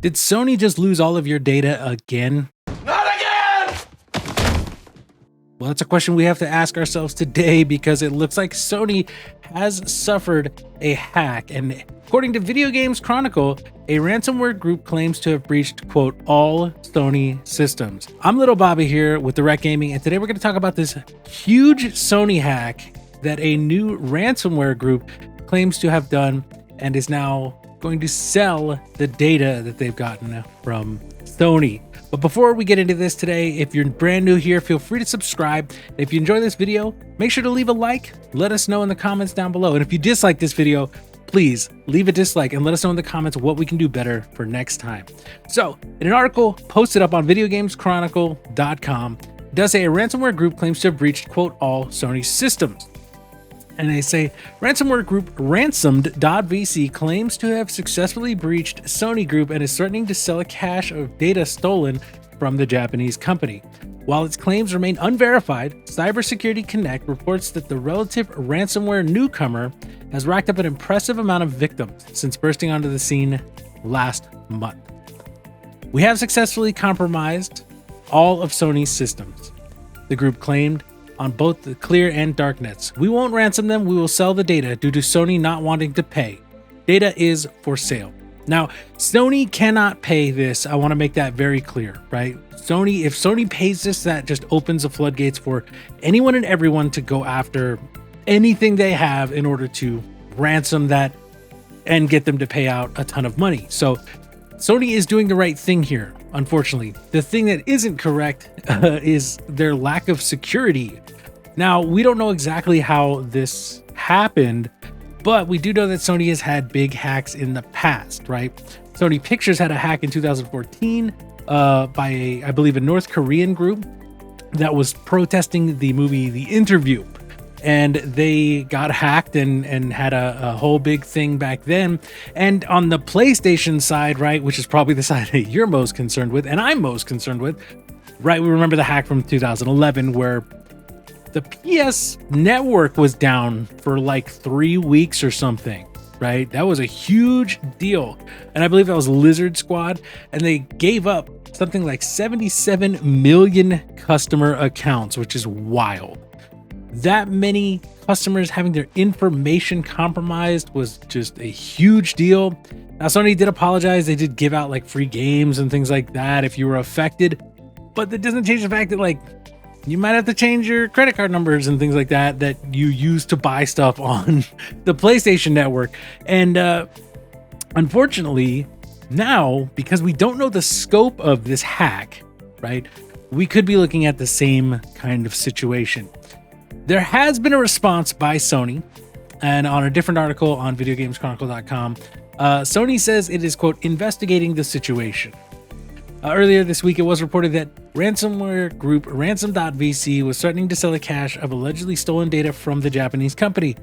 Did Sony just lose all of your data again? Not again! Well, that's a question we have to ask ourselves today because it looks like Sony has suffered a hack. And according to Video Games Chronicle, a ransomware group claims to have breached, quote, all Sony systems. I'm LittleBobby here with Direct Gaming, and today we're going to talk about this huge Sony hack that a new ransomware group claims to have done and is now going to sell the data that they've gotten from Sony. But before we get into this today, if you're brand new here, feel free to subscribe. And if you enjoy this video, make sure to leave a like. Let us know in the comments down below. And if you dislike this video, please leave a dislike and let us know in the comments what we can do better for next time. So, in an article posted up on videogameschronicle.com, it does say a ransomware group claims to have breached, quote, all Sony systems. And they say ransomware group ransomed.vc claims to have successfully breached Sony Group and is threatening to sell a cache of data stolen from the Japanese company. While its claims remain unverified, Cybersecurity Connect reports that the relative ransomware newcomer has racked up an impressive amount of victims since bursting onto the scene last month. We have successfully compromised all of Sony's systems, the group claimed on both the clear and dark nets. We won't ransom them, we will sell the data due to Sony not wanting to pay. Data is for sale. Now, Sony cannot pay this. I want to make that very clear, right? If Sony pays this, that just opens the floodgates for anyone and everyone to go after anything they have in order to ransom that and get them to pay out a ton of money. So Sony is doing the right thing here. Unfortunately, the thing that isn't correct is their lack of security. Now, we don't know exactly how this happened, but we do know that Sony has had big hacks in the past, right? Sony Pictures had a hack in 2014 by I believe, a North Korean group that was protesting the movie The Interview. And they got hacked and had a whole big thing back then. And on the PlayStation side, right, which is probably the side that you're most concerned with, and I'm most concerned with, right, we remember the hack from 2011 where the PS network was down for like 3 weeks or something, right? That was a huge deal. And I believe that was Lizard Squad, and they gave up something like 77 million customer accounts, which is wild. That many customers having their information compromised was just a huge deal. Now, Sony did apologize. They did give out like free games and things like that if you were affected, but that doesn't change the fact that like you might have to change your credit card numbers and things like that you use to buy stuff on the PlayStation network. And unfortunately, now, because we don't know the scope of this hack, right, we could be looking at the same kind of situation. There has been a response by Sony, and on a different article on videogameschronicle.com, Sony says it is, quote, investigating the situation. Earlier this week, it was reported that ransomware group ransom.vc was threatening to sell a cache of allegedly stolen data from the Japanese company.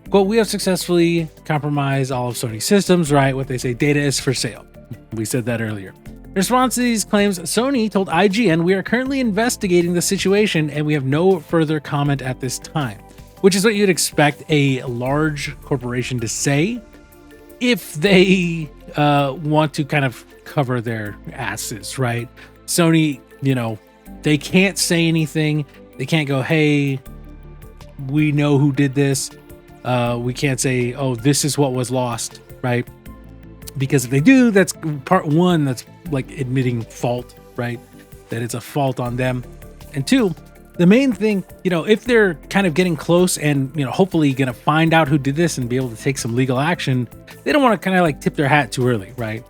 Quote, we have successfully compromised all of Sony's systems, right? What they say, data is for sale. We said that earlier. In response to these claims, Sony told IGN, we are currently investigating the situation and we have no further comment at this time, which is what you'd expect a large corporation to say if they want to kind of cover their asses, right? Sony, they can't say anything. They can't go, hey, we know who did this. We can't say, oh, this is what was lost, right? Because if they do, that's part one, that's like admitting fault, right? That it's a fault on them. And two, the main thing, if they're kind of getting close and, hopefully going to find out who did this and be able to take some legal action, they don't want to kind of like tip their hat too early, right?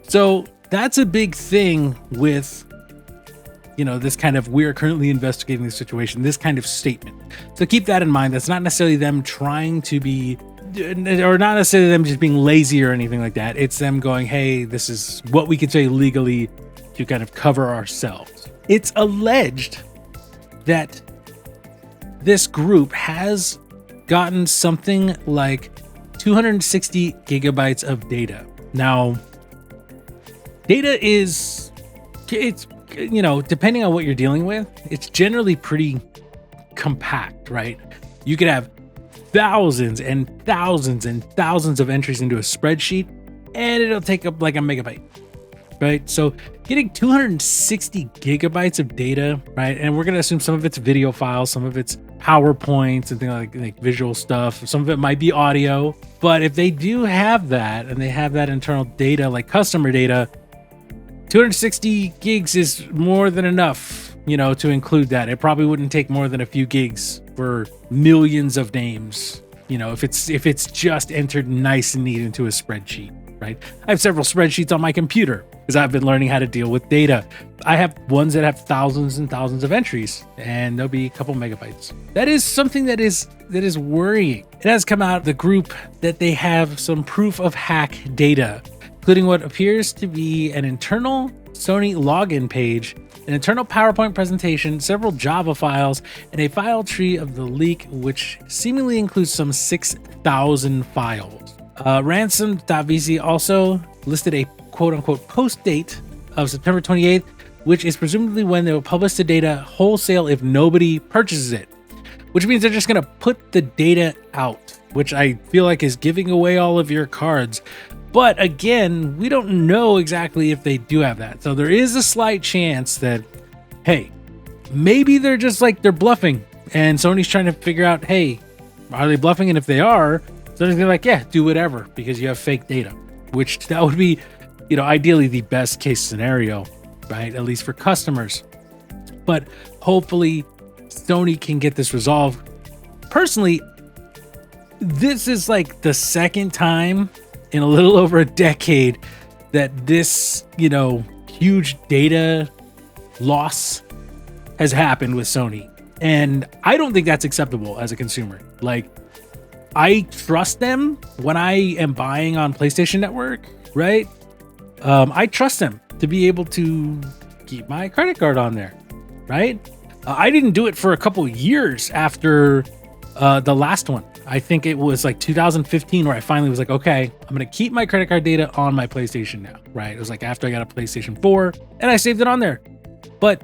So that's a big thing with, this kind of, we're currently investigating the situation, this kind of statement. So keep that in mind. That's not necessarily them trying to be, or not necessarily them just being lazy or anything like that. It's them going, hey, this is what we can say legally to kind of cover ourselves. It's alleged that this group has gotten something like 260 gigabytes of data. Now, data is, it's, depending on what you're dealing with, it's generally pretty compact, right? You could have thousands and thousands and thousands of entries into a spreadsheet, and it'll take up like a megabyte, right? So getting 260 gigabytes of data, right? And we're gonna assume some of it's video files, some of it's PowerPoints and things like visual stuff. Some of it might be audio, but if they do have that and they have that internal data, like customer data, 260 gigs is more than enough, you know, to include that. It probably wouldn't take more than a few gigs for millions of names, you know, if it's just entered nice and neat into a spreadsheet, right? I have several spreadsheets on my computer because I've been learning how to deal with data. I have ones that have thousands and thousands of entries, and there'll be a couple megabytes. That is something that is worrying. It has come out of the group that they have some proof of hack data, including what appears to be an internal Sony login page, an internal PowerPoint presentation, several Java files, and a file tree of the leak, which seemingly includes some 6,000 files. Ransom.vc also listed a quote-unquote post date of September 28th, which is presumably when they will publish the data wholesale if nobody purchases it, which means they're just going to put the data out, which I feel like is giving away all of your cards. But again, we don't know exactly if they do have that. So there is a slight chance that, hey, maybe they're just like, they're bluffing, and Sony's trying to figure out, hey, are they bluffing? And if they are, Sony's gonna be like, yeah, do whatever, because you have fake data, which that would be, you know, ideally the best case scenario, right? At least for customers. But hopefully Sony can get this resolved. Personally, this is like the second time in a little over a decade that this, you know, huge data loss has happened with Sony. And I don't think that's acceptable as a consumer. Like, I trust them when I am buying on PlayStation Network, right? I trust them to be able to keep my credit card on there, right? I didn't do it for a couple years after the last one. I think it was like 2015 where I finally was like, okay, I'm going to keep my credit card data on my PlayStation now, right? It was like after I got a PlayStation 4 and I saved it on there. But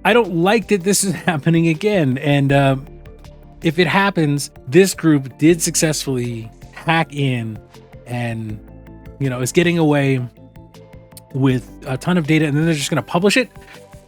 I don't like that this is happening again. And if it happens, this group did successfully hack in and, you know, is getting away with a ton of data, and then they're just going to publish it.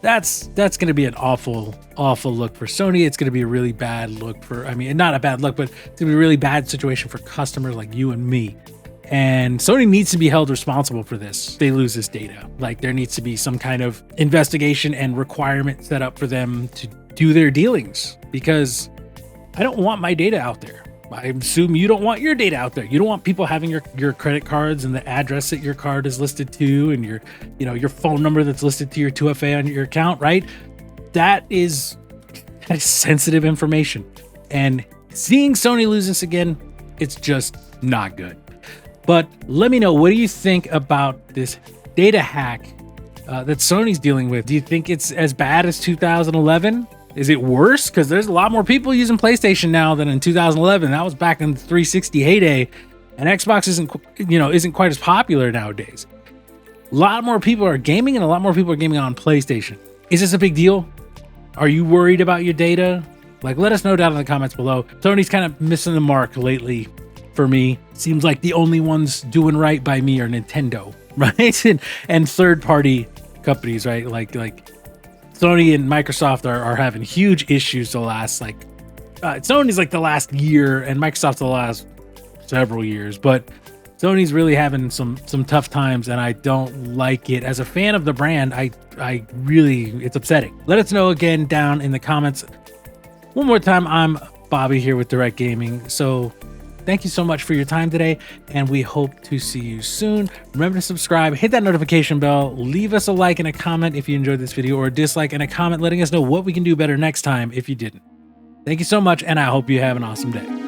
That's going to be an awful look for Sony. It's going to be a really bad look for, I mean, not a bad look, but it's going to be a really bad situation for customers like you and me. And Sony needs to be held responsible for this. If they lose this data. Like, there needs to be some kind of investigation and requirement set up for them to do their dealings, because I don't want my data out there. I assume you don't want your data out there. You don't want people having your credit cards and the address that your card is listed to, and your, you know, your phone number that's listed to your 2FA on your account, right? That is sensitive information. And seeing Sony lose this again, it's just not good. But let me know, what do you think about this data hack that Sony's dealing with? Do you think it's as bad as 2011? Is it worse? Because there's a lot more people using PlayStation now than in 2011. That was back in the 360 heyday, and Xbox isn't quite as popular nowadays. A lot more people are gaming, and a lot more people are gaming on PlayStation. Is this a big deal? Are you worried about your data? Like, let us know down in the comments below. Sony's kind of missing the mark lately for me. Seems like the only ones doing right by me are Nintendo, right? and third-party companies, right? Like Sony and Microsoft are having huge issues the last, Sony's like the last year, and Microsoft the last several years, but Sony's really having some tough times, and I don't like it. As a fan of the brand, I really, it's upsetting. Let us know again down in the comments. One more time, I'm Bobby here with Direct Gaming. So thank you so much for your time today, and we hope to see you soon. Remember to subscribe, hit that notification bell, leave us a like and a comment if you enjoyed this video, or a dislike and a comment letting us know what we can do better next time if you didn't. Thank you so much, and I hope you have an awesome day.